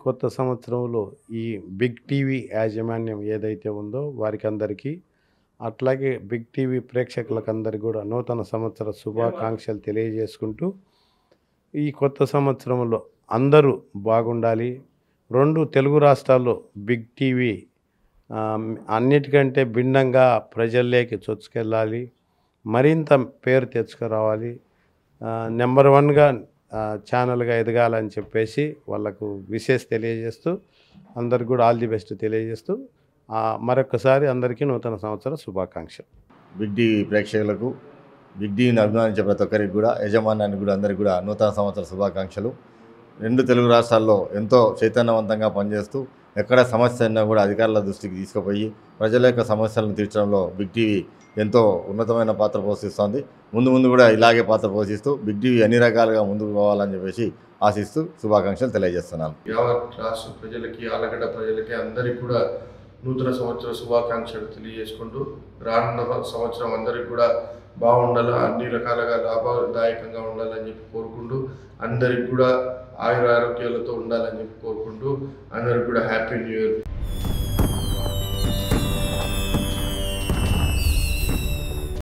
కొత్త సంవత్సరంలో ఈ బిగ్ టీవీ యాజమాన్యం ఏదైతే ఉందో వారికందరికీ, అట్లాగే బిగ్ టీవీ ప్రేక్షకులకందరికి గూడా నూతన సంవత్సర శుభాకాంక్షలు తెలియజేసుకుంటూ, ఈ కొత్త సంవత్సరంలో అందరూ బాగుండాలి. 2 తెలుగు రాష్ట్రాల్లో బిగ్ టీవీ అన్నిటికంటే భిన్నంగా ప్రజల్లోకి చొచ్చుకెళ్ళాలి. మరింత పేరు తెచ్చుకురావాలి. నెంబర్ 1గా ఛానల్‌గా ఎదగాలని చెప్పేసి వాళ్ళకు విషెస్ తెలియజేస్తూ, అందరికి కూడా ఆల్ ది బెస్ట్ తెలియజేస్తూ, మరొక్కసారి అందరికీ నూతన సంవత్సర శుభాకాంక్షలు. బిగ్ టీవీ ప్రేక్షకులకు, బిగ్ టీవీని అభిమానించే ప్రతి ఒక్కరికి కూడా, యజమానానికి కూడా అందరికీ కూడా నూతన సంవత్సర శుభాకాంక్షలు. 2 తెలుగు రాష్ట్రాల్లో ఎంతో చైతన్యవంతంగా పనిచేస్తూ, ఎక్కడ సమస్య అయినా కూడా అధికారుల దృష్టికి తీసుకుపోయి ప్రజల యొక్క సమస్యలను తీర్చడంలో బిగ్ టీవీ ఎంతో ఉన్నతమైన పాత్ర పోషిస్తోంది. ముందు కూడా ఇలాగే పాత్ర పోషిస్తూ బిగ్ టీవీ అన్ని రకాలుగా ముందుకు పోవాలని చెప్పేసి ఆశిస్తూ శుభాకాంక్షలు తెలియజేస్తున్నాను. యావత్ రాష్ట్ర ప్రజలకి, ఆలగడ్డ ప్రజలకి అందరికీ కూడా నూతన సంవత్సర శుభాకాంక్షలు తెలియజేసుకుంటూ, రానున్న సంవత్సరం అందరికీ కూడా బాగుండాలి, అన్ని రకాలుగా లాభదాయకంగా ఉండాలని చెప్పి కోరుకుంటూ, అందరికి కూడా ఆయురారోగ్యాలతో ఉండాలని చెప్పి కోరుకుంటూ, అందరికి కూడా హ్యాపీ న్యూ ఇయర్.